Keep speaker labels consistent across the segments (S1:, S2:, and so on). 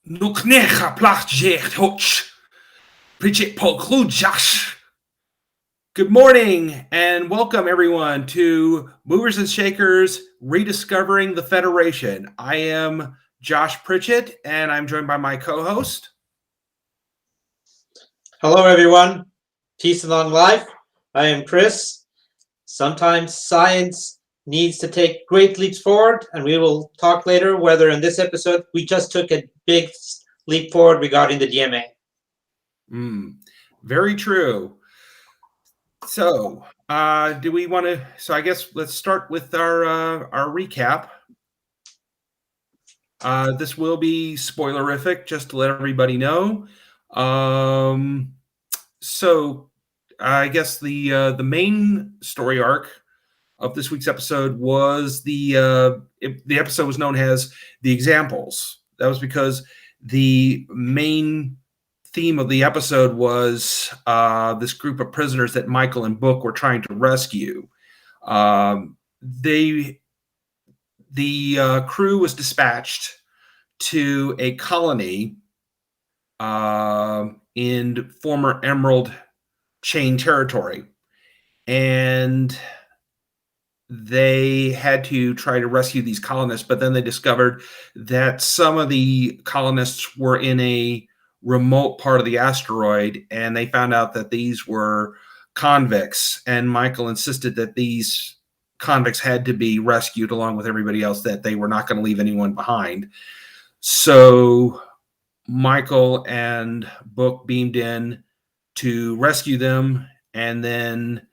S1: Nuknecha plachjecht hoch. Pritchett poklujash. Good morning and welcome everyone to Movers and Shakers Rediscovering the Federation. I am Josh Pritchett and I'm joined by my co-host.
S2: Hello everyone, peace and long life. I am Chris. Sometimes science needs to take great leaps forward, and we will talk later whether in this episode we just took a big leap forward regarding the DMA.
S1: Very true. So, do we want to? So, I guess let's start with our recap. This will be spoilerific, just to let everybody know. So, I guess the main story arc of this week's episode was the episode was known as The Examples. That was because the main theme of the episode was this group of prisoners that Michael and Book were trying to rescue. The crew was dispatched to a colony in former Emerald Chain territory, and they had to try to rescue these colonists, but then they discovered that some of the colonists were in a remote part of the asteroid, and they found out that these were convicts, and Michael insisted that these convicts had to be rescued along with everybody else, that they were not going to leave anyone behind. So Michael and Book beamed in to rescue them, and then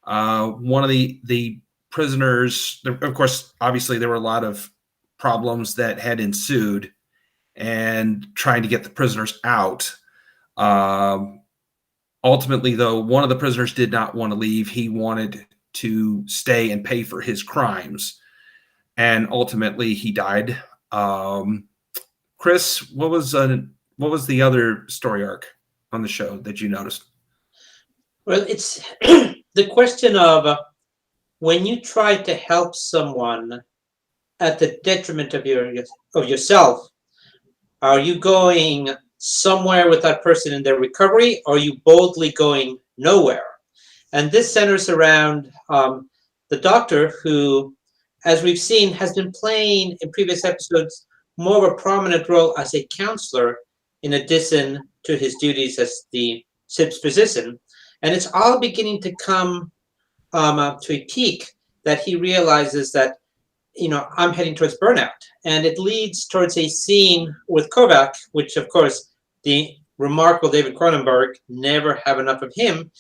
S1: one of the prisoners, of course, obviously there were a lot of problems that had ensued and trying to get the prisoners out. Ultimately, though, one of the prisoners did not want to leave. He wanted to stay and pay for his crimes, and ultimately he died. Chris, what was the other story arc on the show that you noticed?
S2: Well, it's the question of when you try to help someone at the detriment of yourself, are you going somewhere with that person in their recovery, or are you boldly going nowhere? And this centers around the doctor who, as we've seen, has been playing in previous episodes more of a prominent role as a counselor in addition to his duties as the SIP's physician. And it's all beginning to come to a peak that he realizes that, I'm heading towards burnout. And it leads towards a scene with Kovac, which, of course, the remarkable David Cronenberg, never have enough of him,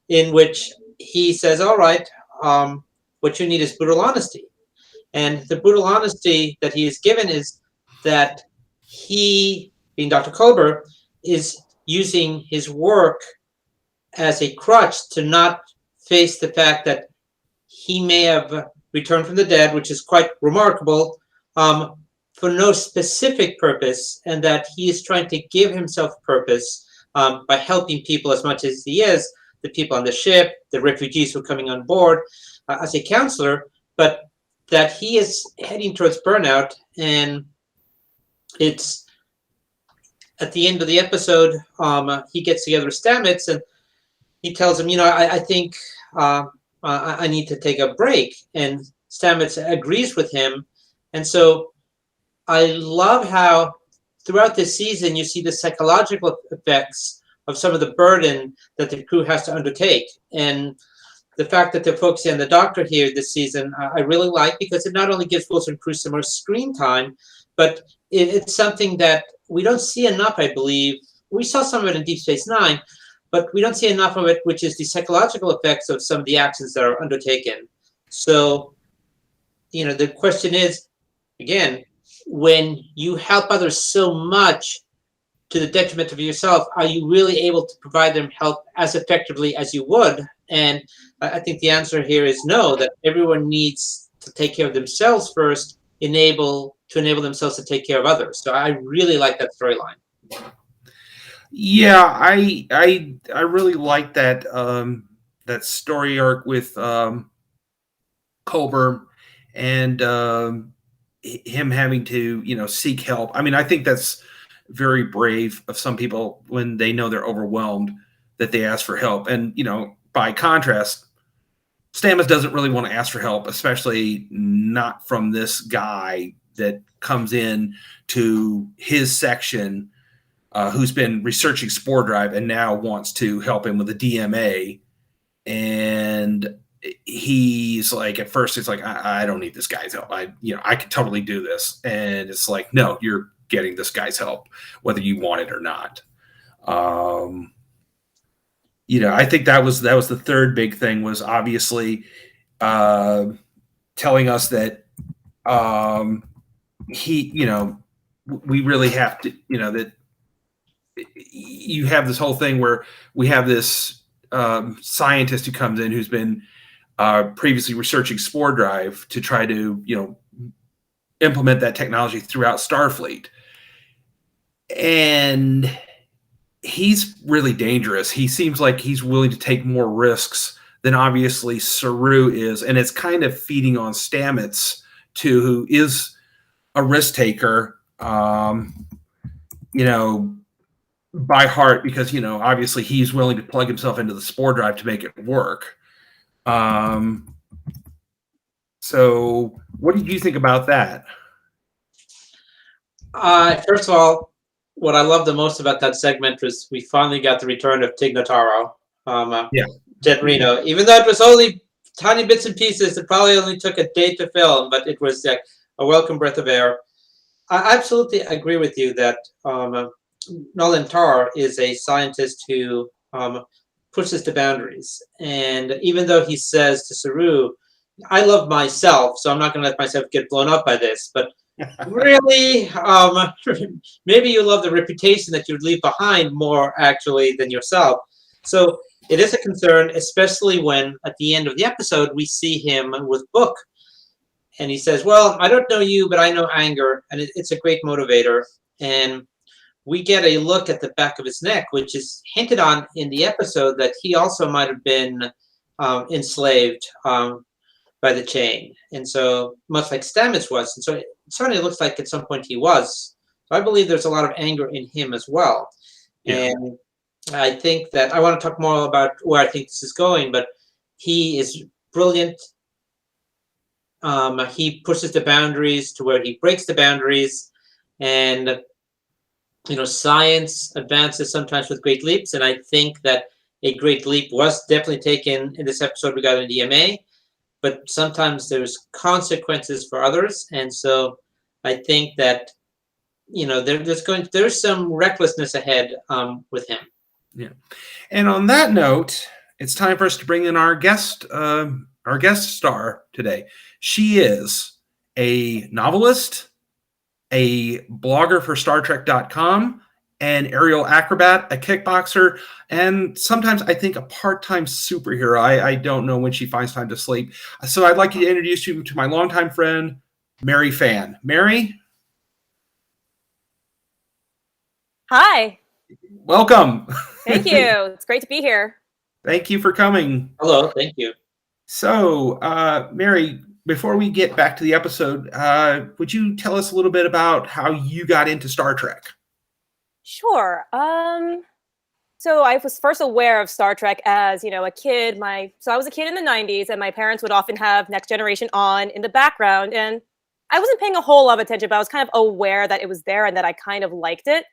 S2: in which he says, all right, what you need is brutal honesty. And the brutal honesty that he is given is that he, being Dr. Kolber, is using his work as a crutch to not face the fact that he may have returned from the dead, which is quite remarkable, for no specific purpose, and that he is trying to give himself purpose by helping people as much as he is, the people on the ship, the refugees who are coming on board, as a counselor, but that he is heading towards burnout. And it's at the end of the episode, he gets together with Stamets and he tells him, I think I need to take a break. And Stamets agrees with him. And so I love how throughout this season you see the psychological effects of some of the burden that the crew has to undertake. And the fact that they're focusing on the doctor here this season, I really like, because it not only gives Wilson Cruz some more screen time, but it's something that we don't see enough, I believe. We saw some of it in Deep Space Nine, but we don't see enough of it, which is the psychological effects of some of the actions that are undertaken. So, the question is, again, when you help others so much to the detriment of yourself, are you really able to provide them help as effectively as you would? And I think the answer here is no, that everyone needs to take care of themselves first, enable themselves to take care of others. So I really like that storyline.
S1: Yeah, I really like that that story arc with Culber and him having to seek help. I mean, I think that's very brave of some people when they know they're overwhelmed that they ask for help. And, by contrast, Stamets doesn't really want to ask for help, especially not from this guy that comes in to his section who's been researching Spore Drive and now wants to help him with the DMA. And he's like, at first it's like, I don't need this guy's help. I can totally do this. And it's like, no, you're getting this guy's help, whether you want it or not. I think that was the third big thing, was obviously telling us that we really have to, that you have this whole thing where we have this scientist who comes in who's been previously researching Spore Drive to try to, implement that technology throughout Starfleet. And he's really dangerous. He seems like he's willing to take more risks than obviously Saru is. And it's kind of feeding on Stamets too, who is a risk taker, by heart, because, obviously he's willing to plug himself into the Spore Drive to make it work. So what did you think about that?
S2: First of all, what I love the most about that segment was we finally got the return of Tignotaro, Jet Reno, even though it was only tiny bits and pieces. It probably only took a day to film, but it was a welcome breath of air. I absolutely agree with you that Nolan Tarr is a scientist who pushes the boundaries. And even though he says to Saru, I love myself, so I'm not going to let myself get blown up by this, but really, maybe you love the reputation that you'd leave behind more actually than yourself. So it is a concern, especially when at the end of the episode we see him with Book, and he says, well, I don't know you, but I know anger, and it's a great motivator. And we get a look at the back of his neck, which is hinted on in the episode that he also might have been enslaved by the chain. And so much like Stamets was. And so it certainly looks like at some point he was. So I believe there's a lot of anger in him as well. Yeah. And I think that I want to talk more about where I think this is going, but he is brilliant. He pushes the boundaries to where he breaks the boundaries. And, science advances sometimes with great leaps. And I think that a great leap was definitely taken in this episode regarding DMA. But sometimes there's consequences for others, and so I think that there's some recklessness ahead with him.
S1: Yeah, and on that note, it's time for us to bring in our guest star today. She is a novelist, a blogger for StarTrek.com, an aerial acrobat, a kickboxer, and sometimes I think a part-time superhero. I don't know when she finds time to sleep. So I'd like to introduce you to my longtime friend, Mary Fan. Mary?
S3: Hi.
S1: Welcome.
S3: Thank you. It's great to be here.
S1: Thank you for coming.
S2: Hello. Thank you.
S1: So, Mary, before we get back to the episode, would you tell us a little bit about how you got into Star Trek?
S3: Sure. So I was first aware of Star Trek as, a kid. So I was a kid in the 90s, and my parents would often have Next Generation on in the background. And I wasn't paying a whole lot of attention, but I was kind of aware that it was there and that I kind of liked it.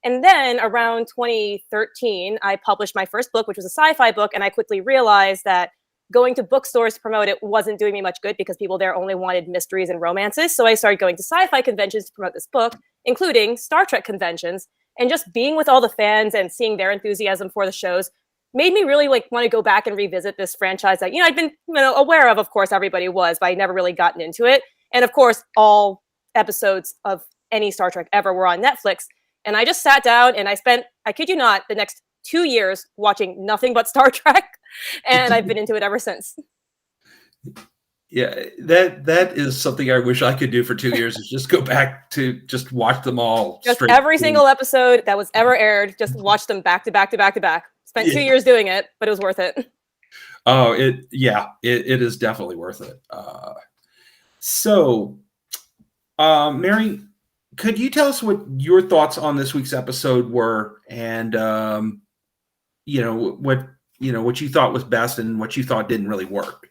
S3: And then around 2013, I published my first book, which was a sci-fi book. And I quickly realized that going to bookstores to promote it wasn't doing me much good because people there only wanted mysteries and romances. So I started going to sci-fi conventions to promote this book, including Star Trek conventions. And just being with all the fans and seeing their enthusiasm for the shows made me really want to go back and revisit this franchise that, I'd been aware of course, everybody was, but I'd never really gotten into it. And of course, all episodes of any Star Trek ever were on Netflix. And I just sat down and I spent, I kid you not, the next 2 years watching nothing but Star Trek. And I've been into it ever since.
S1: Yeah, that is something I wish I could do for 2 years, is just go back to just watch them all.
S3: Just every single episode that was ever aired, just watch them back to back to back to back. Spent 2 years doing it, but it was worth it.
S1: Oh, it is definitely worth it. So, Mary, could you tell us what your thoughts on this week's episode were, and what you thought was best and what you thought didn't really work?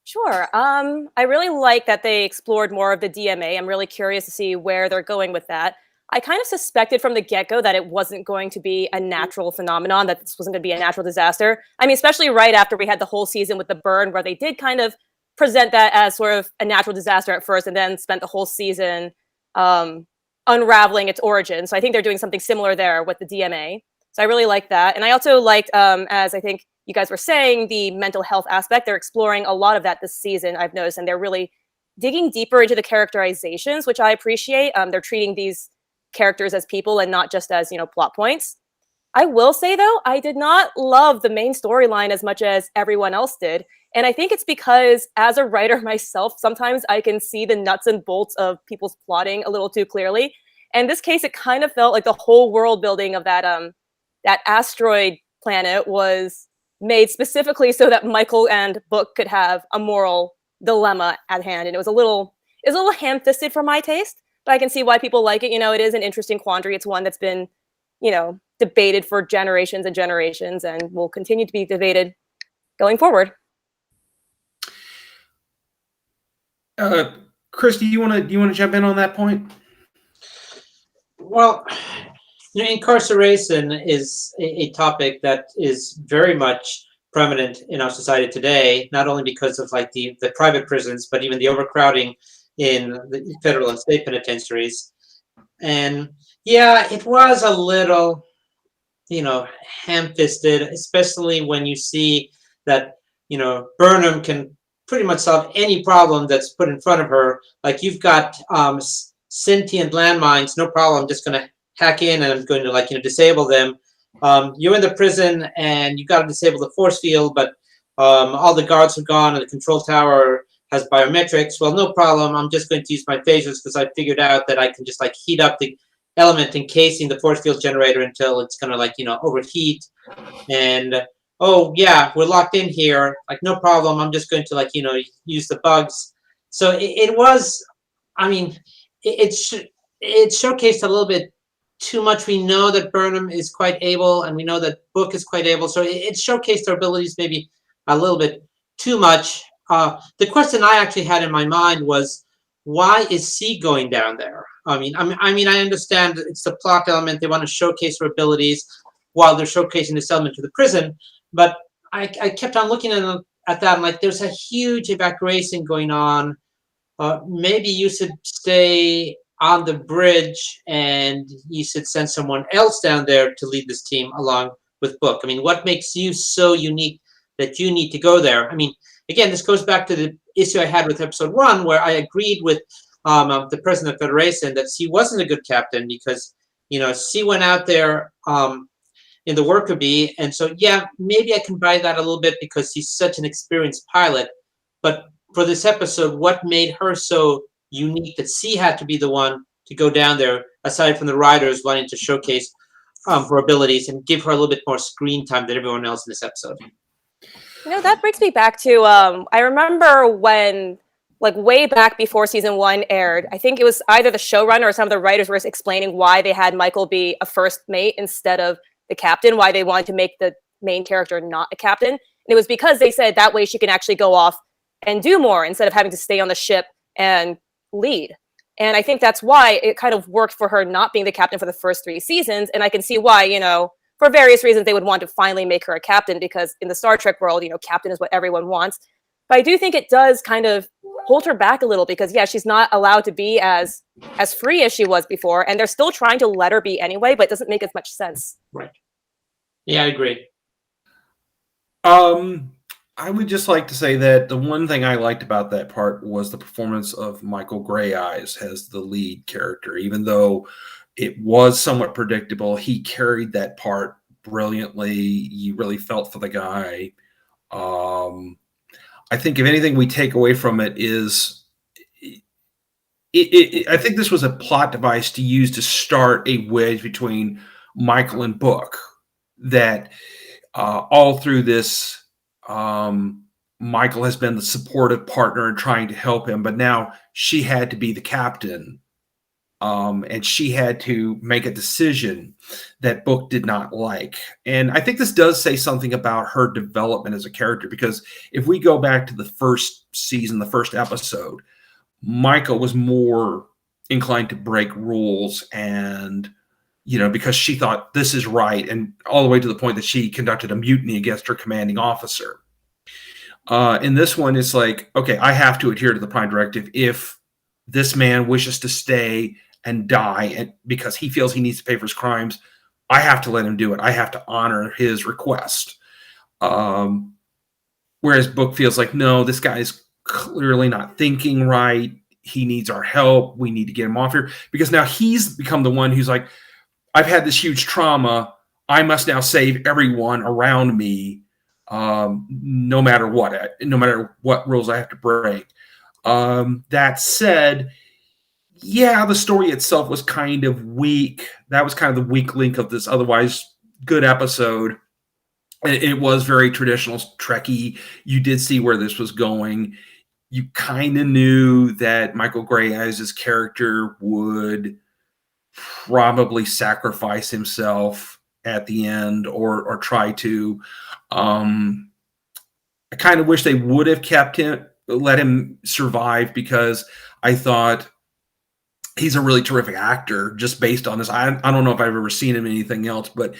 S3: Sure. I really like that they explored more of the DMA. I'm really curious to see where they're going with that. I kind of suspected from the get-go that it wasn't going to be a natural phenomenon, that this wasn't going to be a natural disaster. I mean, especially right after we had the whole season with the burn, where they did kind of present that as sort of a natural disaster at first, and then spent the whole season unraveling its origin. So I think they're doing something similar there with the DMA. So I really like that. And I also liked, as I think you guys were saying, the mental health aspect. They're exploring a lot of that this season, I've noticed, and they're really digging deeper into the characterizations, which I appreciate. They're treating these characters as people and not just as, plot points. I will say, though, I did not love the main storyline as much as everyone else did. And I think it's because, as a writer myself, sometimes I can see the nuts and bolts of people's plotting a little too clearly. And in this case, it kind of felt like the whole world building of that asteroid planet was made specifically so that Michael and Book could have a moral dilemma at hand. And it was a little ham-fisted for my taste, but I can see why people like it. It is an interesting quandary. It's one that's been, debated for generations and generations, and will continue to be debated going forward.
S1: Chris, do you want to jump in on that point?
S2: Well, incarceration is a topic that is very much prominent in our society today, not only because of like the private prisons, but even the overcrowding in the federal and state penitentiaries. And yeah, it was a little, ham-fisted, especially when you see that, Burnham can pretty much solve any problem that's put in front of her. Like, you've got sentient landmines, no problem, I'm just going to hack in and I'm going to disable them. You're in the prison and you got to disable the force field, but all the guards are gone and the control tower has biometrics. Well, no problem, I'm just going to use my phasers because I figured out that I can just heat up the element encasing the force field generator until it's going to overheat. And oh yeah, we're locked in here, no problem, I'm just going to use the bugs. So it was, I mean, it showcased a little bit too much. We know that Burnham is quite able, and we know that Book is quite able, so it showcased their abilities maybe a little bit too much. The question I actually had in my mind was, why is C going down there? I mean, I understand it's the plot element. They want to showcase her abilities while they're showcasing this element to the prison. But I kept on looking at that. I'm like, there's a huge evacuation going on. Maybe you should stay on the bridge and you should send someone else down there to lead this team along with Book. I mean, what makes you so unique that you need to go there? I mean, again, this goes back to the issue I had with episode 1, where I agreed with the president of the Federation that C wasn't a good captain because, C went out there in the worker bee. And so, yeah, maybe I can buy that a little bit because he's such an experienced pilot. But for this episode, what made her so unique that C had to be the one to go down there, aside from the writers wanting to showcase her abilities and give her a little bit more screen time than everyone else in this episode?
S3: That brings me back to, I remember when, way back before season 1 aired, I think it was either the showrunner or some of the writers were explaining why they had Michael be a first mate instead of the captain, why they wanted to make the main character not a captain. And it was because they said that way she can actually go off and do more instead of having to stay on the ship and lead. And I think that's why it kind of worked for her not being the captain for the first 3 seasons. And I can see why, for various reasons, they would want to finally make her a captain, because in the Star Trek world, captain is what everyone wants. But I do think it does kind of hold her back a little because, yeah, she's not allowed to be as free as she was before. And they're still trying to let her be anyway, but it doesn't make as much sense.
S2: Right. Yeah, I agree.
S1: I would just like to say that the one thing I liked about that part was the performance of Michael Grey Eyes as the lead character. Even though it was somewhat predictable, he carried that part brilliantly. You really felt for the guy. I think if anything we take away from it is, I think this was a plot device to use to start a wedge between Michael and Book. That all through this, Michael has been the supportive partner and trying to help him, but now she had to be the captain and she had to make a decision that Book did not like. And I think this does say something about her development as a character, because if we go back to the first season, the first episode, Michael was more inclined to break rules, and because she thought this is right, and all the way to the point that she conducted a mutiny against her commanding officer. In this one, it's like, okay, I have to adhere to the Prime Directive if this man wishes to stay and die, and because he feels he needs to pay for his crimes, I have to let him do it. I have to honor his request. Whereas Book feels like, no, this guy's clearly not thinking right. He needs our help. We need to get him off here, because now he's become the one who's like, I've had this huge trauma. I must now save everyone around me, no matter what rules I have to break. That said, yeah, the story itself was kind of weak. That was kind of the weak link of this otherwise good episode. It was very traditional Trekkie. You did see where this was going. You kind of knew that Michael Gray as his character would probably sacrifice himself at the end, or try to. I kind of wish they would have let him survive, because I thought he's a really terrific actor just based on this. I don't know if I've ever seen him in anything else, but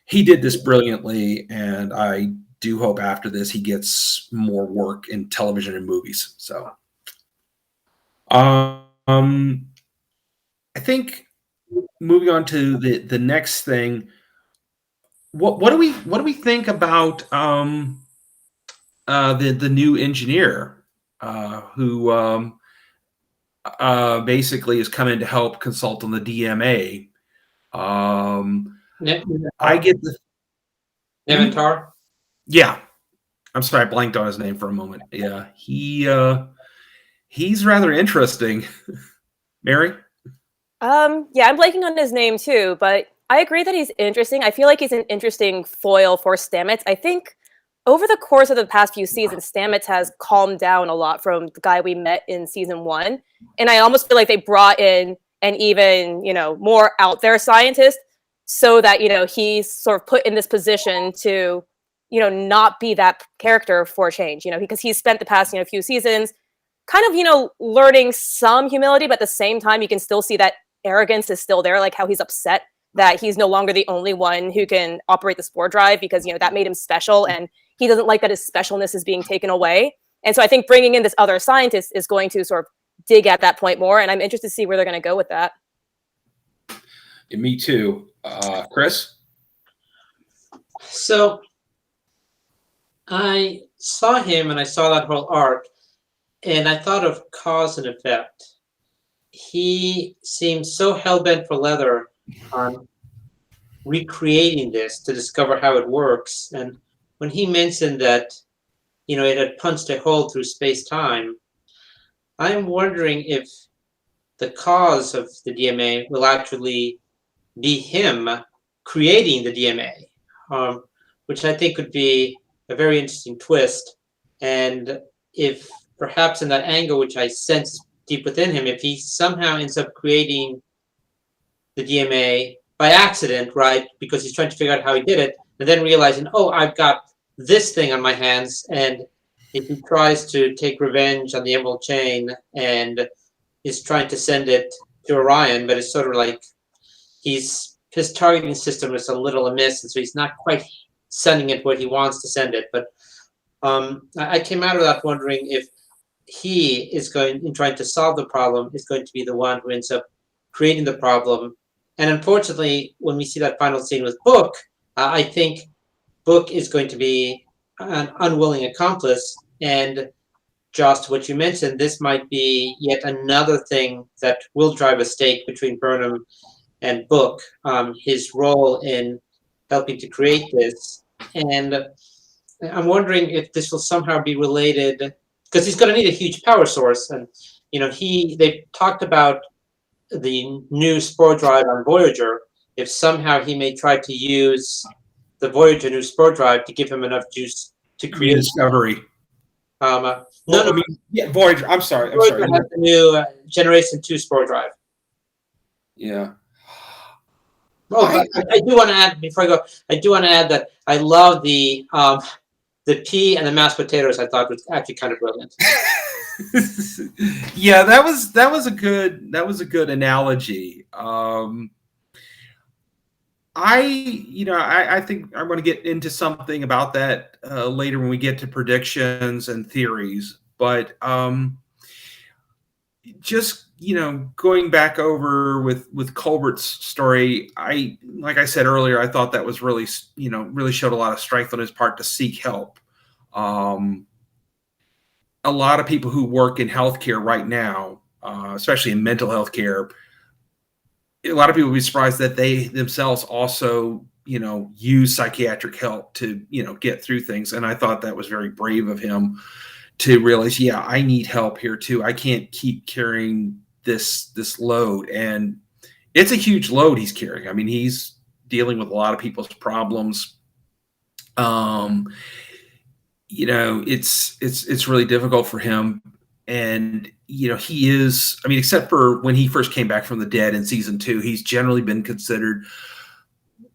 S1: he did this brilliantly, and I do hope after this he gets more work in television and movies. So I think moving on to the next thing, what do we think about the new engineer who basically is coming to help consult on the DMA? I get the
S2: Tignotaro?
S1: Yeah. I'm sorry, I blanked on his name for a moment. Yeah, he's rather interesting. Mary?
S3: Yeah, I'm blanking on his name too, but I agree that he's interesting. I feel like he's an interesting foil for Stamets. I think over the course of the past few seasons, Stamets has calmed down a lot from the guy we met in season 1. And I almost feel like they brought in an even, more out there scientist, so that, he's sort of put in this position to, not be that character for change, because he's spent the past, few seasons kind of, learning some humility, but at the same time, you can still see that arrogance is still there, like how he's upset that he's no longer the only one who can operate the spore drive, because, that made him special, and he doesn't like that his specialness is being taken away. And so I think bringing in this other scientist is going to sort of dig at that point more, and I'm interested to see where they're going to go with that.
S1: Yeah, me too. Chris?
S2: So I saw him and I saw that whole arc, and I thought of cause and effect. He seems so hell-bent for leather on recreating this to discover how it works. And when he mentioned that, it had punched a hole through space-time, I'm wondering if the cause of the DMA will actually be him creating the DMA, which I think could be a very interesting twist. And if perhaps in that angle, which I sense deep within him, if he somehow ends up creating the DMA by accident, right, because he's trying to figure out how he did it, and then realizing, oh, I've got this thing on my hands, and if he tries to take revenge on the Emerald Chain and is trying to send it to Orion, but it's sort of like his targeting system is a little amiss, and so he's not quite sending it where he wants to send it. But I came out of that wondering if he is in trying to solve the problem, is going to be the one who ends up creating the problem. And unfortunately, when we see that final scene with Book, I think Book is going to be an unwilling accomplice. And just what you mentioned, this might be yet another thing that will drive a stake between Burnham and Book, his role in helping to create this. And I'm wondering if this will somehow be related, because he's going to need a huge power source. And, they talked about the new spore drive on Voyager, if somehow he may try to use the Voyager new spore drive to give him enough juice to create
S1: Discovery.
S2: No,
S1: Voyager. I'm sorry.
S2: Voyager has the new Generation 2 spore drive.
S1: Yeah.
S2: Oh, I do want to add before I go. I do want to add that I love the pea and the mashed potatoes. I thought was actually kind of brilliant.
S1: Yeah, that was a good analogy. I think I'm going to get into something about that later when we get to predictions and theories. But just going back over with Colbert's story, like I said earlier, I thought that was really really showed a lot of strength on his part to seek help. A lot of people who work in healthcare right now, especially in mental health care, a lot of people would be surprised that they themselves also use psychiatric help to get through things. And I thought that was very brave of him to realize, yeah, I need help here too. I can't keep carrying this load. And it's a huge load he's carrying. I mean, he's dealing with a lot of people's problems. It's really difficult for him. And he is, I mean, except for when he first came back from the dead in season 2, he's generally been considered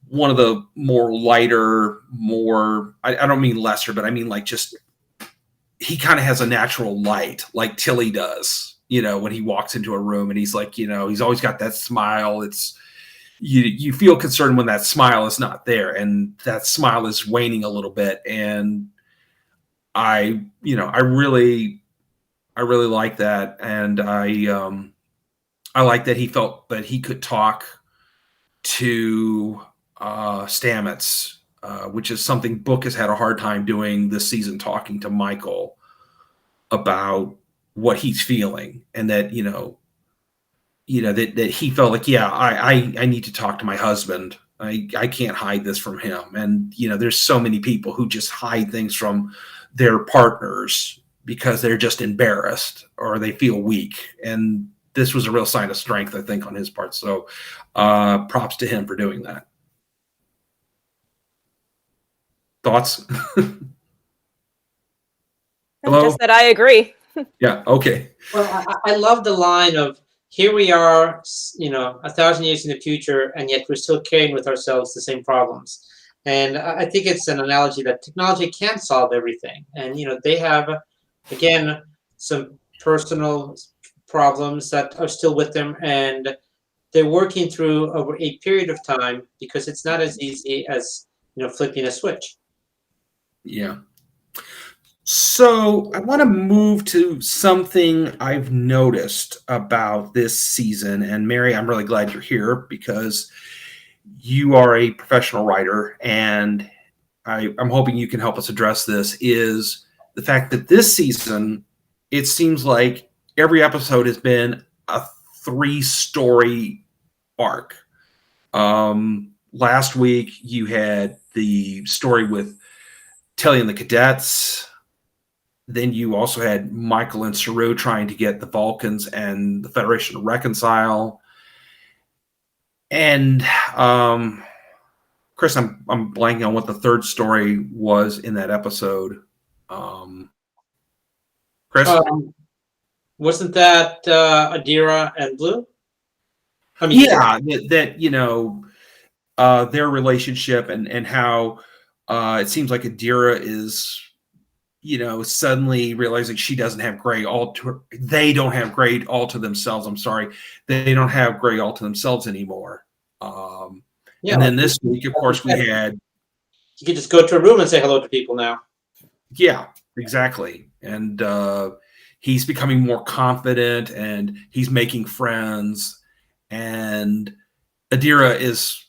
S1: one of the more lighter, more, I don't mean lesser, but I mean like just, he kind of has a natural light like Tilly does, when he walks into a room and he's like, he's always got that smile. It's, you feel concerned when that smile is not there, and that smile is waning a little bit. And I really like that. And I like that he felt that he could talk to Stamets, which is something Book has had a hard time doing this season, talking to Michael about what he's feeling. And that, that he felt like, yeah, I need to talk to my husband. I can't hide this from him. And, there's so many people who just hide things from their partners because they're just embarrassed or they feel weak. And this was a real sign of strength, I think, on his part. So props to him for doing that. Thoughts? Hello?
S3: Just that I agree.
S1: Yeah, okay.
S2: Well, I love the line of, here we are, 1,000 years in the future, and yet we're still carrying with ourselves the same problems. And I think it's an analogy that technology can't solve everything. And, they have, again, some personal problems that are still with them, and they're working through over a period of time, because it's not as easy as, flipping a switch.
S1: Yeah. So I want to move to something I've noticed about this season. And Mary, I'm really glad you're here because you are a professional writer, and I'm hoping you can help us address this, is the fact that this season, it seems like every episode has been a 3-story arc. Last week, you had the story with Telly and the cadets. Then you also had Michael and Saru trying to get the Vulcans and the Federation to reconcile. And Chris, I'm blanking on what the 3rd story was in that episode. Chris?
S2: Wasn't that Adira and Blue? I mean,
S1: yeah, that their relationship and how it seems like Adira is, suddenly realizing she doesn't have Gray they don't have Gray all to themselves. I'm sorry. They don't have Gray all to themselves anymore. And then this week, of course, we had...
S2: You can just go to a room and say hello to people now.
S1: Yeah, exactly. And he's becoming more confident, and he's making friends. And Adira is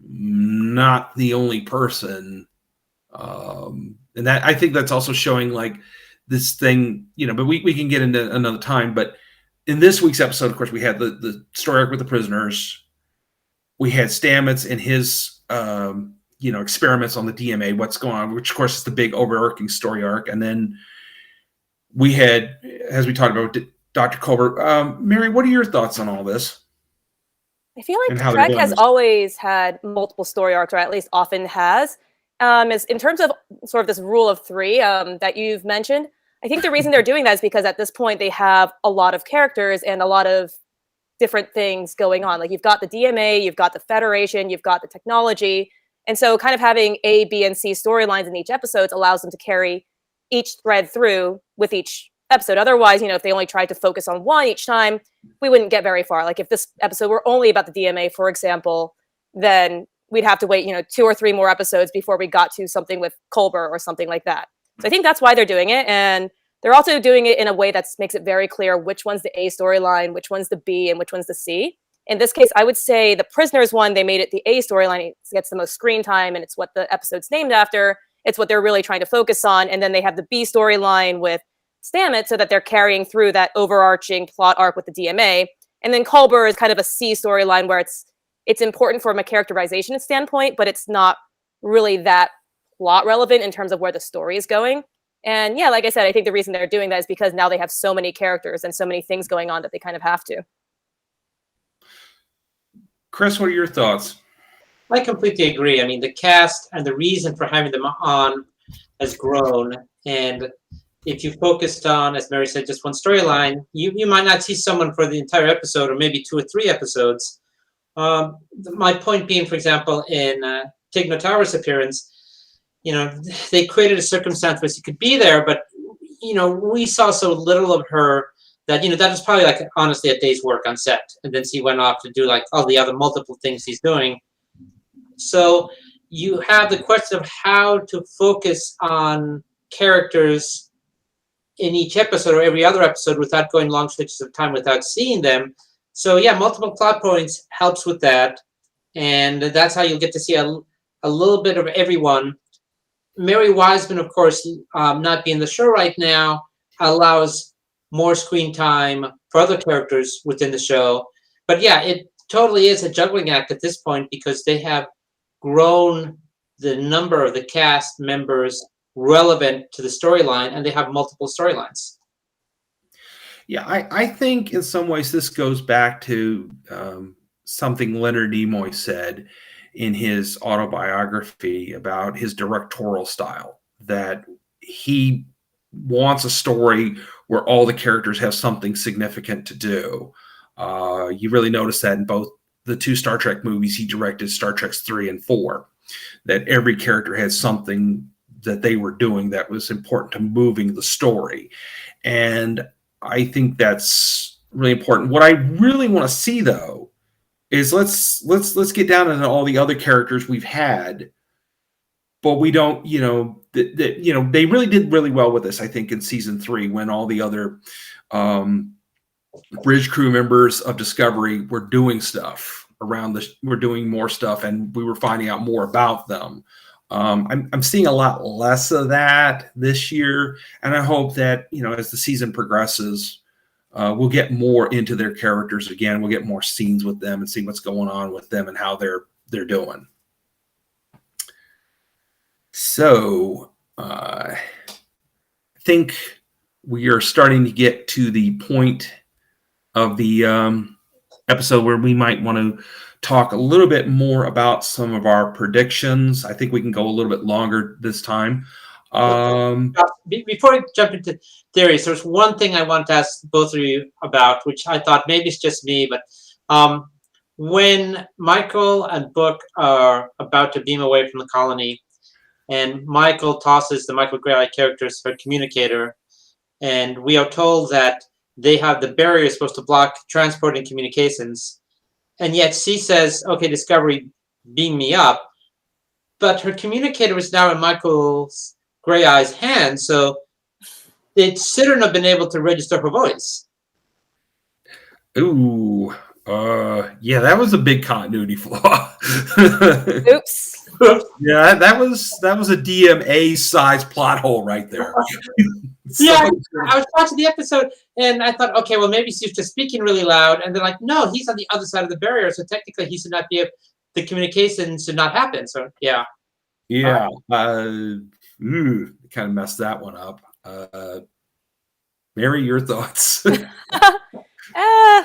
S1: not the only person. And that, I think that's also showing like this thing, but we can get into another time. But in this week's episode, of course, we had the story arc with the prisoners. We had Stamets and his, experiments on the DMA, what's going on, which of course is the big overarching story arc. And then we had, as we talked about, Dr. Colbert. Mary, what are your thoughts on all this?
S3: I feel like Trek has always had multiple story arcs, or at least often has. Is in terms of sort of this rule of 3 that you've mentioned, I think the reason they're doing that is because at this point they have a lot of characters and a lot of different things going on. Like you've got the DMA, you've got the Federation, you've got the technology. And so kind of having A, B, and C storylines in each episode allows them to carry each thread through with each episode. Otherwise, if they only tried to focus on one each time, we wouldn't get very far. Like if this episode were only about the DMA, for example, then we'd have to wait, 2 or 3 more episodes before we got to something with Culber or something like that. So I think that's why they're doing it. And they're also doing it in a way that makes it very clear which one's the A storyline, which one's the B, and which one's the C. In this case, I would say the Prisoners one, they made it the A storyline. It gets the most screen time, and it's what the episode's named after. It's what they're really trying to focus on. And then they have the B storyline with Stamets so that they're carrying through that overarching plot arc with the DMA. And then Culber is kind of a C storyline where it's important from a characterization standpoint, but it's not really that plot relevant in terms of where the story is going. And yeah, like I said, I think the reason they're doing that is because now they have so many characters and so many things going on that they kind of have to.
S1: Chris, what are your thoughts?
S2: I completely agree. I mean, the cast and the reason for having them on has grown. And if you focused on, as Mary said, just one storyline, you might not see someone for the entire episode or maybe 2 or 3 episodes. My point being, for example, in Tignotaro's appearance, they created a circumstance where she could be there, but, we saw so little of her that, that was probably like, honestly, a day's work on set. And then she went off to do like all the other multiple things she's doing. So you have the question of how to focus on characters in each episode or every other episode without going long stretches of time without seeing them. So yeah, multiple plot points helps with that. And that's how you'll get to see a little bit of everyone. Mary Wiseman, of course, not being the show right now, allows more screen time for other characters within the show. But yeah, it totally is a juggling act at this point because they have grown the number of the cast members relevant to the storyline, and they have multiple storylines.
S1: Yeah, I think in some ways this goes back to something Leonard Nimoy said in his autobiography about his directorial style, that he wants a story where all the characters have something significant to do. You really notice that in both the 2 Star Trek movies he directed, Star Trek 3 and 4, that every character had something that they were doing that was important to moving the story. And I think that's really important. What I really want to see, though, is let's get down into all the other characters we've had, but we don't, they really did really well with this, I think, in season 3 when all the other bridge crew members of Discovery were doing stuff we're doing more stuff, and we were finding out more about them. I'm seeing a lot less of that this year, and I hope that as the season progresses, we'll get more into their characters again. We'll get more scenes with them and see what's going on with them and how they're doing. So I think we are starting to get to the point of the episode where we might want to talk a little bit more about some of our predictions. I think we can go a little bit longer this time.
S2: Before I jump into theories, there's one thing I want to ask both of you about, which I thought maybe it's just me, but when Michael and Book are about to beam away from the colony, and Michael tosses the Michael Grey character as her communicator, and we are told that they have the barrier supposed to block transport and communications, and yet she says, okay, Discovery, beam me up, but her communicator is now in Michael's Grey-Eye's hand, so it shouldn't have been able to register her voice.
S1: Ooh, yeah, that was a big continuity flaw.
S3: Oops.
S1: Yeah, that was a DMA size plot hole right there.
S2: Yeah, I was watching the episode and I thought, okay, well, maybe she's just speaking really loud, and they're like, no, he's on the other side of the barrier, so technically he should not be. The communication should not happen. So yeah.
S1: Yeah. Kind of messed that one up. Mary, your thoughts?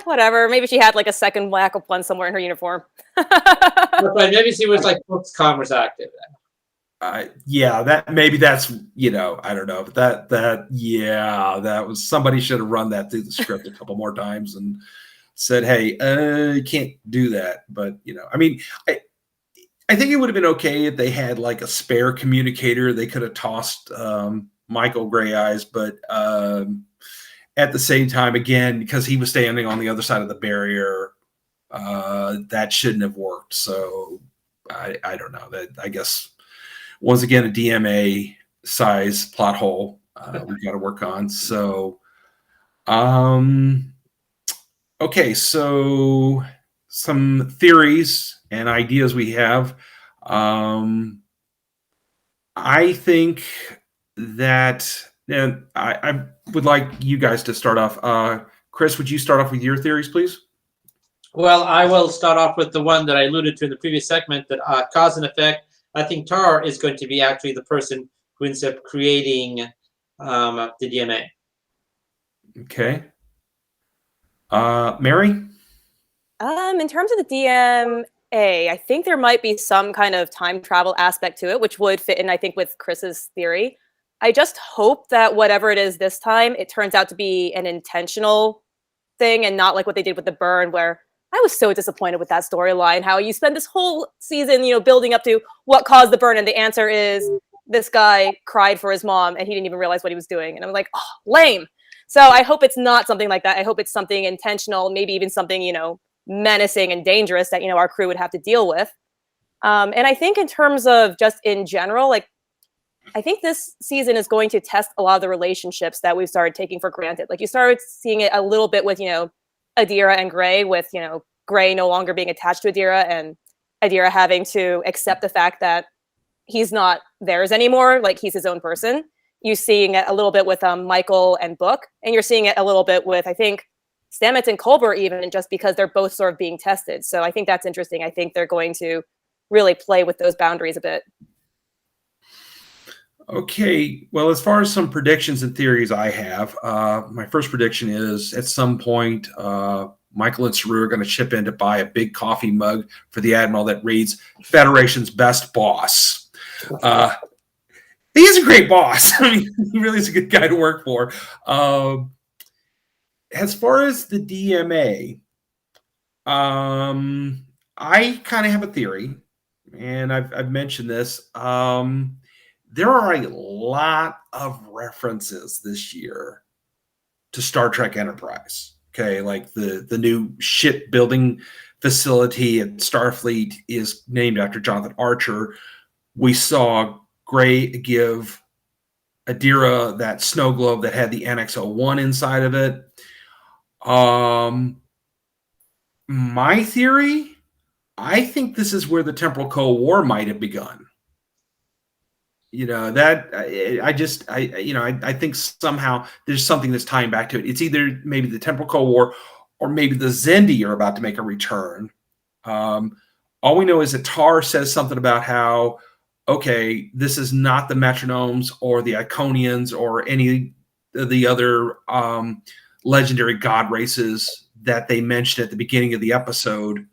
S3: Whatever. Maybe she had like a second backup one somewhere in her uniform.
S2: Right. Maybe she was like Book's commerce active.
S1: Yeah, that's I don't know, but that was, somebody should have run that through the script a couple more times and said, "Hey, you can't do that." But I mean, I think it would have been okay if they had like a spare communicator. They could have tossed Michael Gray Eyes, but at the same time, again, because he was standing on the other side of the barrier, that shouldn't have worked. So I don't know. That I guess once again a DMA size plot hole we've got to work on. So okay, so some theories and ideas we have. I think that, and I would like you guys to start off. Chris, would you start off with your theories, please?
S2: Well, I will start off with the one that I alluded to in the previous segment, that cause and effect. I think Tar is going to be actually the person who ends up creating the DMA.
S1: Okay. Mary?
S3: In terms of the DMA, I think there might be some kind of time travel aspect to it, which would fit in, I think, with Chris's theory. I just hope that whatever it is this time, it turns out to be an intentional thing and not like what they did with the burn, where I was so disappointed with that storyline, how you spend this whole season, building up to what caused the burn, and the answer is this guy cried for his mom and he didn't even realize what he was doing. And I'm like, oh, lame. So I hope it's not something like that. I hope it's something intentional, maybe even something, menacing and dangerous that, our crew would have to deal with. And I think in terms of just in general, like, I think this season is going to test a lot of the relationships that we've started taking for granted. Like you started seeing it a little bit with, Adira and Gray, with, Gray no longer being attached to Adira and Adira having to accept the fact that he's not theirs anymore. Like he's his own person. You're seeing it a little bit with Michael and Book, and you're seeing it a little bit with, I think, Stamets and Culber, even just because they're both sort of being tested. So I think that's interesting. I think they're going to really play with those boundaries a bit.
S1: Okay, well, as far as some predictions and theories I have, my first prediction is at some point, Michael and Saru are going to chip in to buy a big coffee mug for the Admiral that reads Federation's best boss. He is a great boss. I mean, he really is a good guy to work for. As far as the DMA, I kind of have a theory, and I've mentioned this. There are a lot of references this year to Star Trek Enterprise. Okay, like the new shipbuilding facility at Starfleet is named after Jonathan Archer. We saw Gray give Adira that snow globe that had the NX-01 inside of it. My theory, I think this is where the Temporal Cold War might have begun. That I think somehow there's something that's tying back to it. It's either maybe the Temporal Cold War or maybe the Xindi are about to make a return. All we know is that Tar says something about how, okay, this is not the Metronomes or the Iconians or any of the other legendary god races that they mentioned at the beginning of the episode.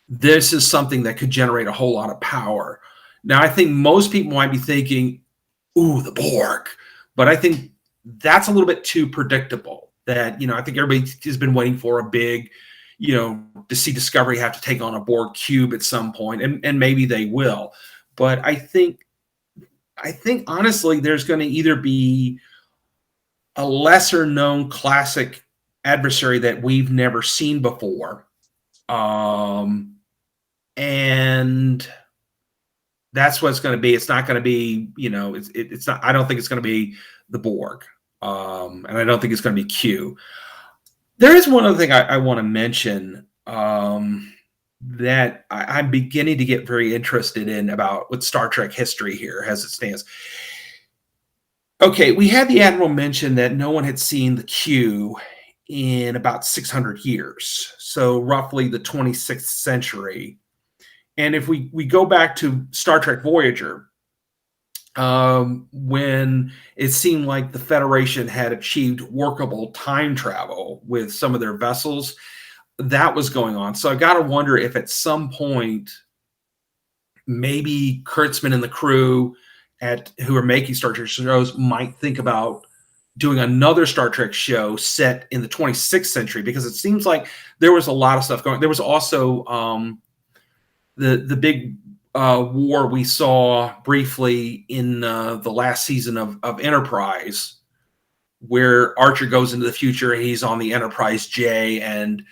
S1: This is something that could generate a whole lot of power. Now, I think most people might be thinking, ooh, the Borg. But I think that's a little bit too predictable. That, I think everybody has been waiting for a big, to see Discovery have to take on a Borg cube at some point, and maybe they will. But I think honestly, there's going to either be a lesser known classic adversary that we've never seen before. And that's what it's going to be. It's not going to be, it's not, I don't think it's going to be the Borg. And I don't think it's going to be Q. There is one other thing I want to mention that I'm beginning to get very interested in about with Star Trek history here as it stands. Okay, we had the Admiral mention that no one had seen the Q in about 600 years. So roughly the 26th century. And if we go back to Star Trek Voyager, when it seemed like the Federation had achieved workable time travel with some of their vessels, that was going on. So I got to wonder if at some point, maybe Kurtzman and the crew who are making Star Trek shows might think about doing another Star Trek show set in the 26th century, because it seems like there was a lot of stuff going. There was also the big war we saw briefly in the last season of Enterprise, where Archer goes into the future and he's on the Enterprise J, and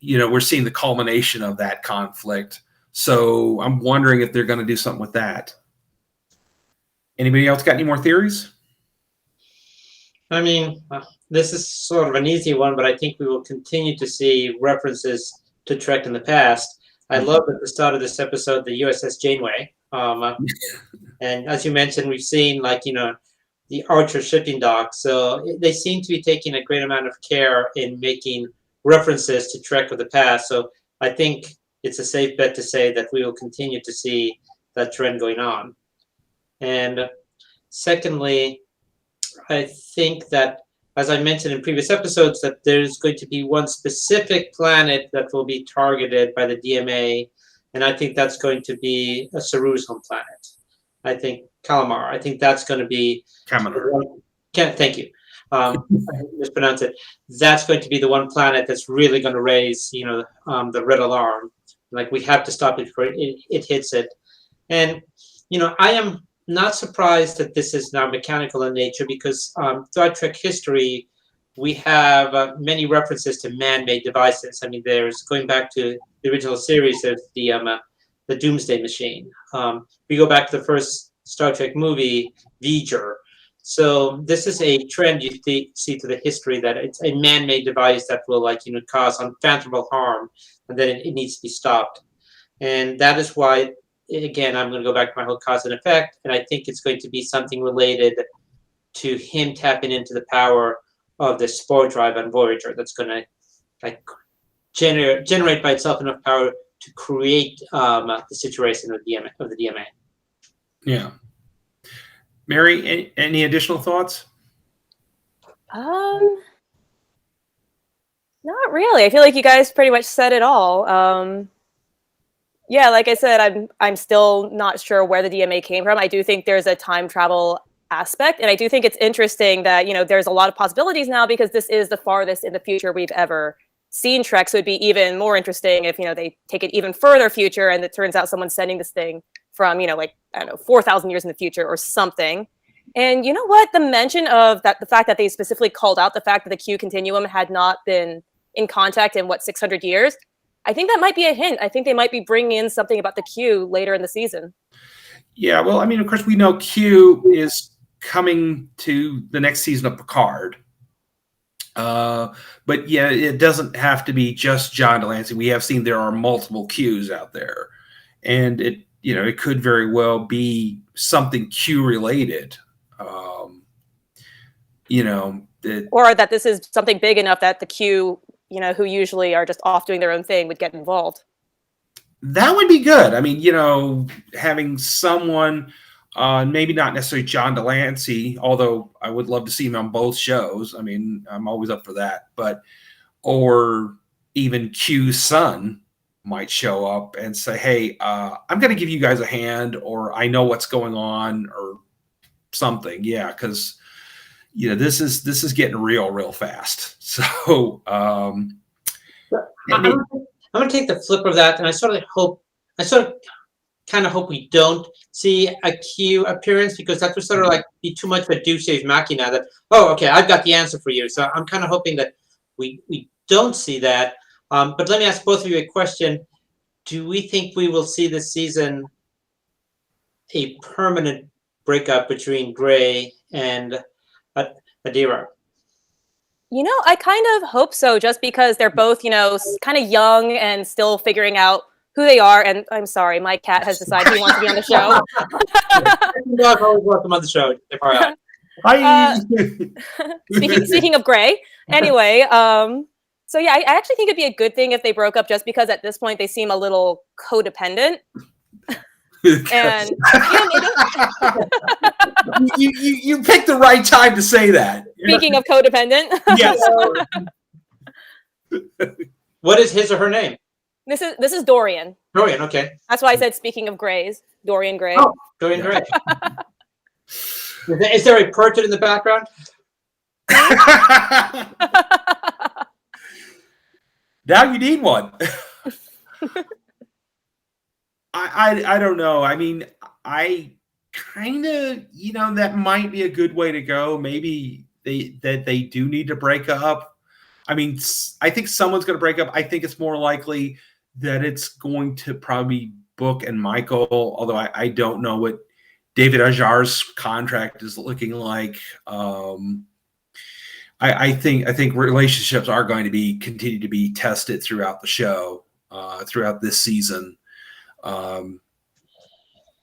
S1: we're seeing the culmination of that conflict. So I'm wondering if they're going to do something with that. Anybody else got any more theories?
S2: I mean, this is sort of an easy one, but I think we will continue to see references to Trek in the past. I love at the start of this episode the USS Janeway. And as you mentioned, we've seen the Archer shipping dock. So they seem to be taking a great amount of care in making references to Trek of the past. So I think it's a safe bet to say that we will continue to see that trend going on. And secondly, I think that, as I mentioned in previous episodes, that there's going to be one specific planet that will be targeted by the DMA, and I think that's going to be a Saru's home planet. I think Calamar. I think that's going to be
S1: Calamar.
S2: Thank you. I mispronounced it. That's going to be the one planet that's really going to raise, the red alarm. Like, we have to stop it before it hits it. And I am not surprised that this is now mechanical in nature, because throughout Trek history, we have many references to man-made devices. I mean, there's, going back to the original series, there's the Doomsday Machine. We go back to the first Star Trek movie, V'ger. So this is a trend you see through the history, that it's a man-made device that will cause unfathomable harm, and then it needs to be stopped. And that is why, again, I'm going to go back to my whole cause and effect, and I think it's going to be something related to him tapping into the power of the spore drive on Voyager that's going to generate by itself enough power to create the situation of the DMA.
S1: Yeah. Mary, any additional thoughts?
S3: Not really. I feel like you guys pretty much said it all. Yeah, like I said, I'm still not sure where the DMA came from. I do think there's a time travel aspect, and I do think it's interesting that there's a lot of possibilities now, because this is the farthest in the future we've ever seen Trek. So it'd be even more interesting if they take it even further future, and it turns out someone's sending this thing from 4,000 years in the future or something. And you know what? The mention of that, the fact that they specifically called out the fact that the Q continuum had not been in contact in 600 years. I think that might be a hint. I think they might be bringing in something about the Q later in the season.
S1: Yeah, well, I mean, of course, we know Q is coming to the next season of Picard. But yeah, it doesn't have to be just John Delancey. We have seen there are multiple Qs out there, and it could very well be something Q related.
S3: Or that this is something big enough that the Q, who usually are just off doing their own thing, would get involved.
S1: That would be good. I mean, having someone, maybe not necessarily John Delancey, although I would love to see him on both shows. I mean, I'm always up for that. Or even Q's son might show up and say, hey, I'm going to give you guys a hand, or I know what's going on, or something. Yeah, because this is getting real fast. So
S2: I'm going to take the flip of that, and I sort of kind of hope we don't see a Q appearance, because that would sort of be too much of a Deus Ex Machina, that, oh, okay, I've got the answer for you. So I'm kind of hoping that we don't see that. But let me ask both of you a question. Do we think we will see this season a permanent breakup between Gray and Adira?
S3: I kind of hope so, just because they're both, kind of young and still figuring out who they are. And I'm sorry, my cat has decided he wants to be on the show.
S2: I'm always welcome on the show.
S1: Hi.
S3: Speaking of Gray, anyway, so yeah, I actually think it'd be a good thing if they broke up, just because at this point they seem a little codependent. And
S1: you picked the right time to say that.
S3: Speaking of codependent.
S1: Yes.
S2: What is his or her name?
S3: This is Dorian.
S2: Dorian, okay.
S3: That's why I said, speaking of Grays, Dorian Gray.
S2: Oh, Dorian Gray. Is there a Pritchett in the background?
S1: Now you need one. I don't know. I mean, I kind of, that might be a good way to go. Maybe they do need to break up. I mean, I think someone's going to break up. I think it's more likely that it's going to probably be Book and Michael, although I don't know what David Ajar's contract is looking like. I think relationships are going to continue to be tested throughout the show, throughout this season.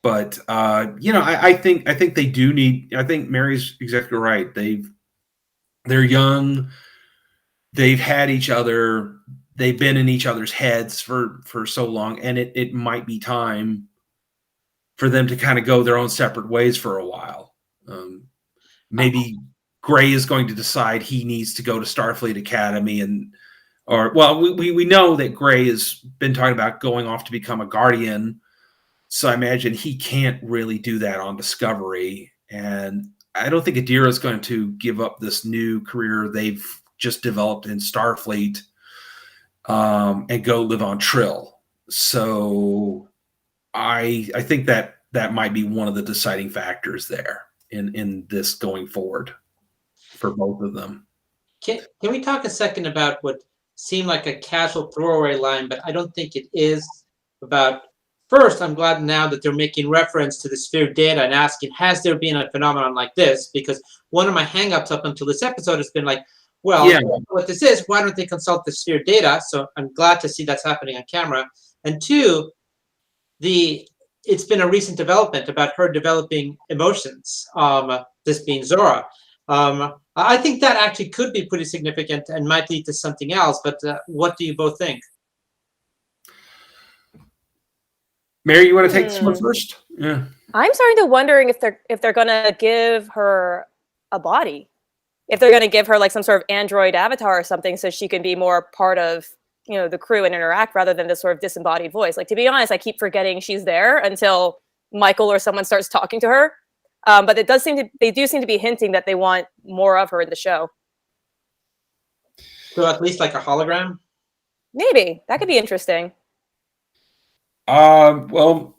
S1: But I think they do need. I think Mary's exactly right. They're young. They've had each other. They've been in each other's heads for so long, and it might be time for them to kind of go their own separate ways for a while. Maybe Gray is going to decide he needs to go to Starfleet Academy, we know that Gray has been talking about going off to become a Guardian. So I imagine he can't really do that on Discovery. And I don't think Adira is going to give up this new career they've just developed in Starfleet and go live on Trill. So I think that might be one of the deciding factors there in this going forward for both of them.
S2: Can we talk a second about what seemed like a casual throwaway line, but I don't think it is, about, first, I'm glad now that they're making reference to the sphere data and asking, has there been a phenomenon like this? Because one of my hangups up until this episode has been like, well, what this is, why don't they consult the sphere data? So I'm glad to see that's happening on camera. And two, it's been a recent development about her developing emotions, this being Zora. I think that actually could be pretty significant and might lead to something else, but what do you both think?
S1: Mary, you want to take this one first? Yeah.
S3: I'm starting to wondering if they're gonna give her a body, if they're gonna give her like some sort of android avatar or something, so she can be more part of the crew and interact rather than this sort of disembodied voice. Like, to be honest, I keep forgetting she's there until Michael or someone starts talking to her. But they do seem to be hinting that they want more of her in the show.
S2: So at least like a hologram?
S3: Maybe that could be interesting.
S1: Well,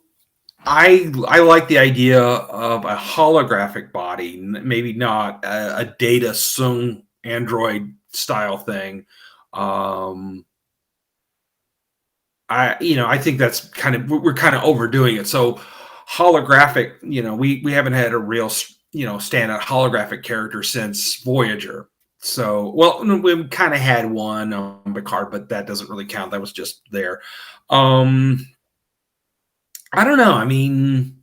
S1: I like the idea of a holographic body, maybe not a data sung android style thing. I think that's we're kind of overdoing it. So holographic, we haven't had a real, standout holographic character since Voyager. So, well, we kind of had one on Picard, but that doesn't really count. That was just there. I don't know. I mean,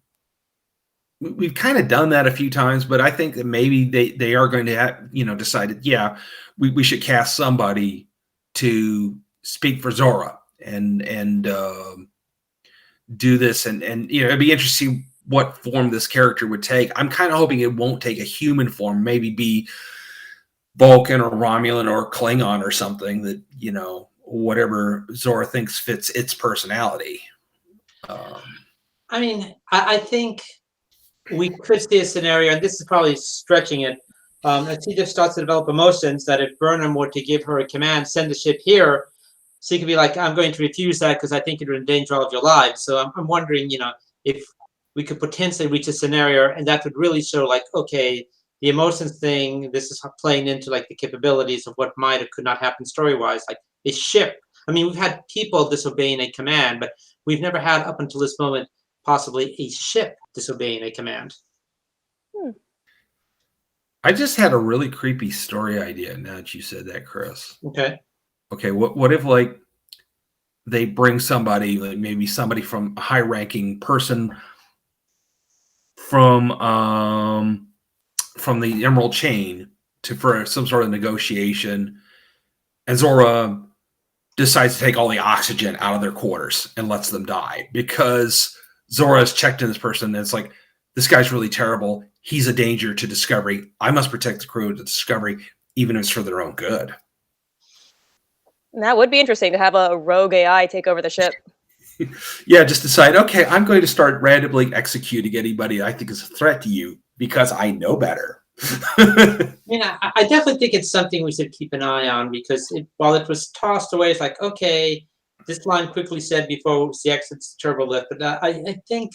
S1: we've kind of done that a few times, but I think that maybe they are going to have, decided, we should cast somebody to speak for Zora and do this, and it'd be interesting what form this character would take. I'm kind of hoping it won't take a human form, maybe be Vulcan or Romulan or Klingon or something that, whatever Zora thinks fits its personality.
S2: I mean, I think we could see a scenario, and this is probably stretching it, as she just starts to develop emotions, that if Burnham were to give her a command, send the ship here, she could be like, I'm going to refuse that because I think it would endanger all of your lives. So I'm wondering, if we could potentially reach a scenario, and that would really show, like, okay, the emotions thing, this is playing into like the capabilities of what might or could not happen story-wise, like a ship. I mean, we've had people disobeying a command, but we've never had up until this moment possibly a ship disobeying a command.
S1: I just had a really creepy story idea now that you said that, Chris.
S2: Okay,
S1: what if like they bring somebody, like maybe somebody from a high-ranking person from the Emerald Chain for some sort of negotiation, and Zora decides to take all the oxygen out of their quarters and lets them die because Zora has checked in this person, and it's like, this guy's really terrible. He's a danger to Discovery. I must protect the crew of the Discovery, even if it's for their own good.
S3: That would be interesting to have a rogue AI take over the ship.
S1: Yeah, just decide, okay, I'm going to start randomly executing anybody I think is a threat to you because I know better.
S2: I mean, I definitely think it's something we should keep an eye on because while it was tossed away, it's like, okay, this line quickly said before the exits turbo lift, but I think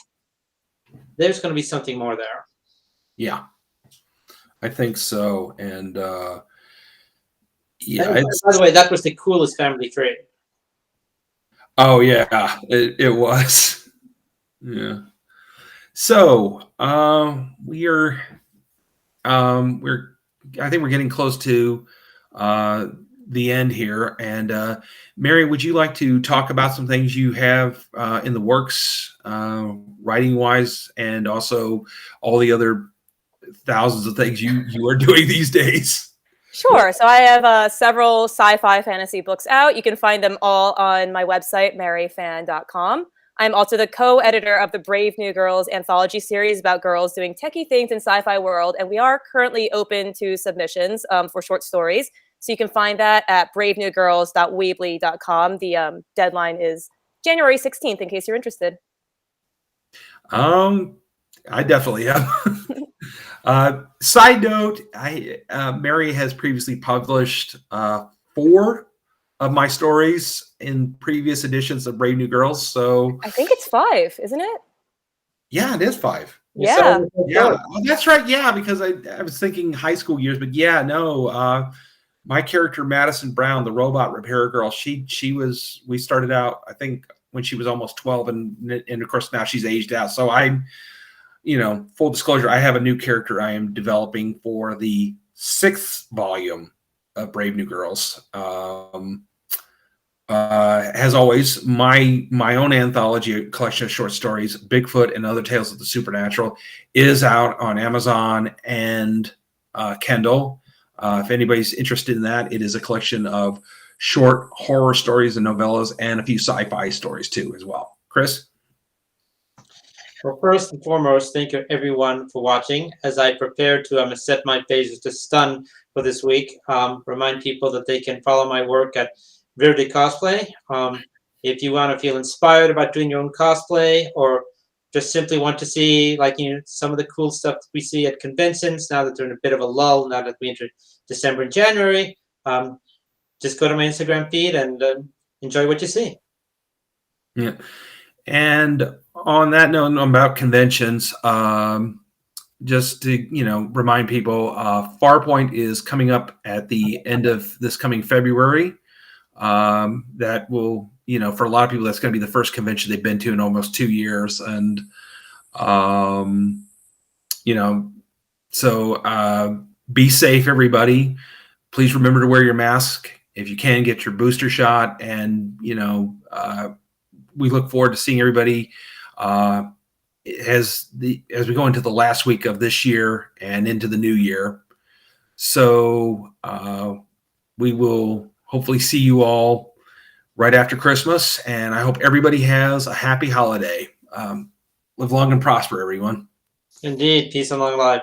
S2: there's going to be something more there.
S1: Yeah, I think so. And yeah,
S2: And by the way, that was the coolest family tree.
S1: oh yeah, it was. Yeah. So we're I think we're getting close to the end here. And Mary, would you like to talk about some things you have in the works, writing wise, and also all the other thousands of things you are doing these days?
S3: Sure. So I have several sci-fi fantasy books out. You can find them all on my website, maryfan.com. I'm also the co-editor of the Brave New Girls anthology series about girls doing techie things in sci-fi world, and we are currently open to submissions for short stories. So you can find that at bravenewgirls.weebly.com. The deadline is January 16th, in case you're interested.
S1: I definitely am. Side note, Mary has previously published 4 of my stories in previous editions of Brave New Girls. So
S3: I think it's 5, isn't it?
S1: Yeah, it is 5.
S3: Yeah.
S1: Yeah, well, that's right. Yeah, because I was thinking high school years, but yeah, no. My character Madison Brown, the robot repair girl, we started out, I think, when she was almost 12, and of course now she's aged out. So full disclosure, I have a new character I am developing for the 6th volume of Brave New Girls. As always, my own anthology, a collection of short stories, Bigfoot and Other Tales of the Supernatural, is out on Amazon and Kindle. If anybody's interested in that, it is a collection of short horror stories and novellas and a few sci-fi stories too as well. Chris?
S2: Well, first and foremost, thank you everyone for watching. As I prepare to set my pages to stun for this week, remind people that they can follow my work at Verde Cosplay. If you want to feel inspired about doing your own cosplay, or just simply want to see some of the cool stuff we see at conventions now that they're in a bit of a lull, now that we enter December and January, just go to my Instagram feed and enjoy what you see.
S1: Yeah. And on that note about conventions, just to remind people, Farpoint is coming up at the end of this coming February. That will, for a lot of people, that's going to be the first convention they've been to in almost 2 years. And, so be safe, everybody. Please remember to wear your mask. If you can, get your booster shot. And, we look forward to seeing everybody as we go into the last week of this year and into the new year. So we will hopefully see you all right after Christmas, and I hope everybody has a happy holiday. Live long and prosper, everyone.
S2: Indeed. Peace and long life.